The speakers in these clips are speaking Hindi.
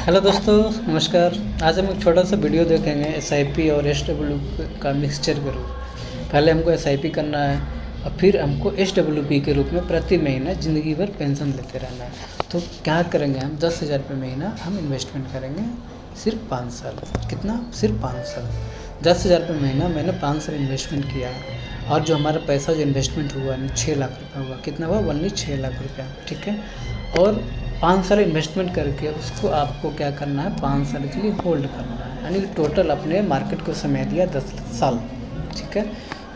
हेलो दोस्तों, नमस्कार। आज हम एक छोटा सा वीडियो देखेंगे एसआईपी और एसडब्ल्यू का मिक्सचर के रूप में। पहले हमको एसआईपी करना है और फिर हमको एसडब्ल्यूपी के रूप में प्रति महीना ज़िंदगी भर पेंशन लेते रहना है। तो क्या करेंगे, हम 10,000 रुपये महीना हम इन्वेस्टमेंट करेंगे सिर्फ 5 साल। कितना? सिर्फ 5 साल। 10,000 रुपये महीना मैंने 5 साल इन्वेस्टमेंट किया और जो हमारा पैसा जो इन्वेस्टमेंट हुआ 6 लाख रुपये हुआ। कितना हुआ? ओनली 6 लाख रुपया। ठीक है। और 5 साल इन्वेस्टमेंट करके उसको आपको क्या करना है, 5 साल के लिए होल्ड करना है। यानी कि टोटल अपने मार्केट को समय दिया 10 साल। ठीक है।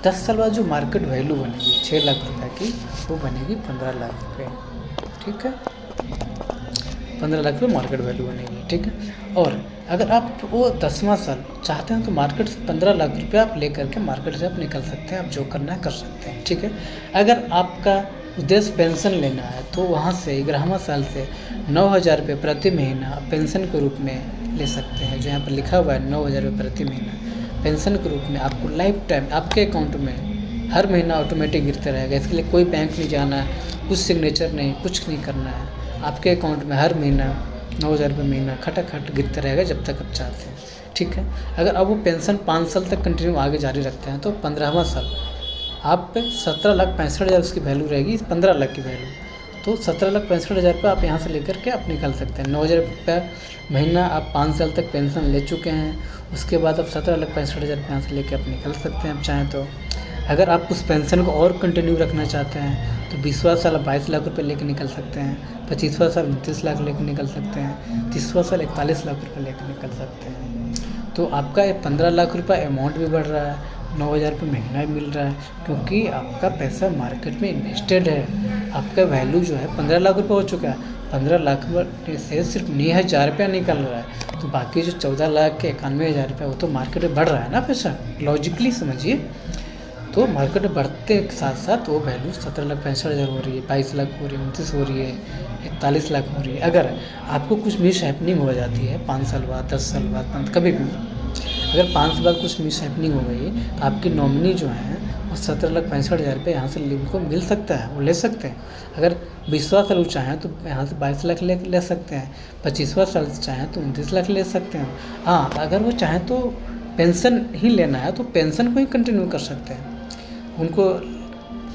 10 साल बाद जो मार्केट वैल्यू बनेगी 6 लाख रुपए की, वो बनेगी 15 लाख रुपये। ठीक है। 15 लाख रुपये मार्केट वैल्यू बनेगी। ठीक है। और अगर आप वो 10वां साल चाहते हैं तो मार्केट से 15 लाख रुपये आप लेकर के मार्केट से आप निकल सकते हैं। आप जो करना है कर सकते हैं। ठीक है। अगर आपका उद्देश्य पेंशन लेना है तो वहाँ से 11वां साल से 9,000 रुपये प्रति महीना पेंशन के रूप में ले सकते हैं। जो यहाँ पर लिखा हुआ है 9,000 रुपये प्रति महीना पेंशन के रूप में आपको लाइफ टाइम आपके अकाउंट में हर महीना ऑटोमेटिक गिरते रहेगा। इसके लिए कोई बैंक नहीं जाना है, कुछ सिग्नेचर नहीं, कुछ नहीं करना है। आपके अकाउंट में हर महीना 9,000 रुपये महीना खटाखट गिरता रहेगा जब तक आप चाहते हैं। ठीक है। अगर अब वो पेंशन 5 साल तक कंटिन्यू आगे जारी रखते हैं तो 15वां साल आप पे 17,65,000 उसकी वैल्यू रहेगी, 15 लाख की वैल्यू। तो 17,65,000 रुपये आप यहाँ से लेकर के आप निकल सकते हैं। 9,000 रुपये महीना आप 5 साल तक पेंशन ले चुके हैं, उसके बाद आप 17,65,000 रुपये यहाँ से लेकर आप निकल सकते हैं आप चाहें तो। अगर आप उस पेंशन को और कंटिन्यू रखना चाहते हैं तो 20वां साल 22 लाख रुपये लेकर निकल सकते हैं, 25वां साल 29 लाख लेकर निकल सकते हैं, 30वां साल 41 लाख रुपये लेकर निकल सकते हैं। तो आपका ये 15 लाख रुपये अमाउंट भी बढ़ रहा है, 9,000 रुपये महीना भी मिल रहा है, क्योंकि आपका पैसा मार्केट में इन्वेस्टेड है। आपका वैल्यू जो है 15 लाख रुपये हो चुका है। 15 लाख से सिर्फ 9,000 रुपया निकल रहा है, तो बाकी जो 14 लाख के 91,000 रुपये वो तो मार्केट में बढ़ रहा है ना पैसा। लॉजिकली समझिए, तो मार्केट में बढ़ते के साथ साथ वो वैल्यू 17,65,000 हो रही है, 22 लाख हो रही है, 29 हो रही है, 41 लाख हो रही है। अगर आपको कुछ मिस हैपनिंग हो जाती है 5 साल बाद, 10 साल बाद, कभी भी अगर 5 साल बाद कुछ मिस हैपनिंग हो गई तो आपकी नॉमिनी जो है वो 17,65,000 रुपये यहाँ से उनको मिल सकता है, वो ले सकते हैं। अगर 20वां साल चाहें तो यहाँ से 22 लाख ले सकते हैं, 25वां साल चाहें तो 29 लाख ले सकते हैं। हाँ, अगर वो चाहें तो पेंशन ही लेना है तो पेंशन को ही कंटिन्यू कर सकते हैं। उनको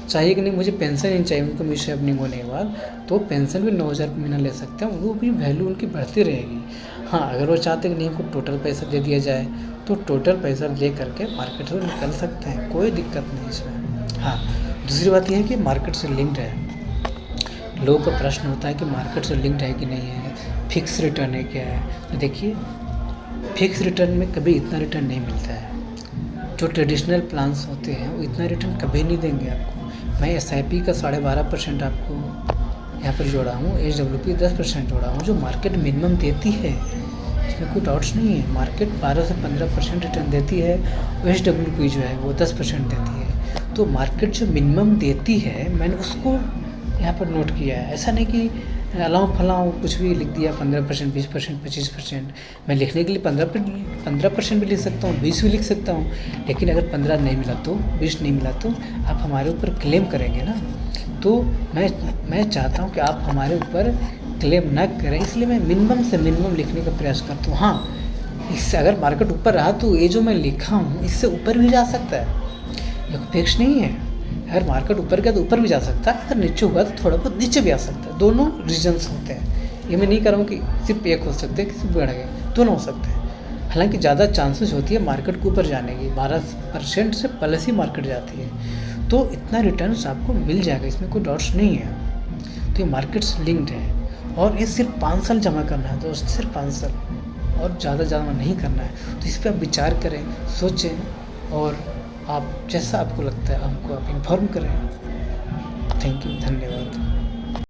चाहिए कि नहीं मुझे पेंशन ही चाहिए, उनको मिस हैपनिंग होने के बाद, तो पेंशन भी 9,000 महीना ले सकते हैं, वो भी वैल्यू उनकी बढ़ती रहेगी। हाँ, अगर वो चाहते हैं कि नहीं हमको टोटल पैसा दे दिया जाए तो टोटल पैसा ले करके मार्केट से निकल सकते हैं, कोई दिक्कत नहीं इसमें। हाँ, दूसरी बात यह है कि मार्केट से लिंक्ड है। लोगों का प्रश्न होता है कि मार्केट से लिंक्ड है कि नहीं है, फिक्स रिटर्न है क्या है। तो देखिए, फिक्स रिटर्न में कभी इतना रिटर्न नहीं मिलता है। जो ट्रेडिशनल प्लान्स होते हैं वो इतना रिटर्न कभी नहीं देंगे आपको। मैं SIP का 12.5% आपको यहाँ पर जोड़ा हूँ, SWP 10% जोड़ा हूँ, जो मार्केट मिनिमम देती है, इसमें कोई डाउट्स नहीं है। मार्केट 12 से 15% रिटर्न देती है, SWP जो है वो 10% देती है। तो मार्केट जो मिनिमम देती है मैंने उसको यहाँ पर नोट किया है। ऐसा नहीं कि अलाउ फलाऊ कुछ भी लिख दिया, 15%, 20%, 25%। मैं लिखने के लिए 15% भी लिख सकता हूँ, 20 भी लिख सकता हूँ, लेकिन अगर 15 नहीं मिला तो, 20 नहीं मिला तो आप हमारे ऊपर क्लेम करेंगे ना। तो मैं चाहता हूँ कि आप हमारे ऊपर क्लेम ना करें, इसलिए मैं मिनिमम से मिनिमम लिखने का प्रयास करता हूँ। हाँ, इससे अगर मार्केट ऊपर रहा तो ये जो मैं लिखा हूँ इससे ऊपर भी जा सकता है, ये फिक्स नहीं है। अगर मार्केट ऊपर गया तो ऊपर भी जा सकता है, अगर नीचे हुआ तो थोड़ा बहुत नीचे भी आ सकता है। दोनों रीजन्स होते हैं। ये मैं नहीं कर रहा हूँ कि सिर्फ एक हो सकते हैं, सिर्फ बढ़ गए, दोनों हो सकते हैं। हालांकि ज़्यादा चांसेस होती है मार्केट के ऊपर जाने की, 12% से प्लस ही मार्केट जाती है, तो इतना रिटर्न्स आपको मिल जाएगा, इसमें कोई डाउट्स नहीं है। तो ये मार्केट से लिंक्ड है और ये सिर्फ 5 साल जमा करना है दोस्त, सिर्फ 5 साल, और ज़्यादा जमा नहीं करना है। तो इस पर आप विचार करें, सोचें, और आप जैसा आपको लगता है हमको आप इन्फॉर्म करें। थैंक यू, धन्यवाद।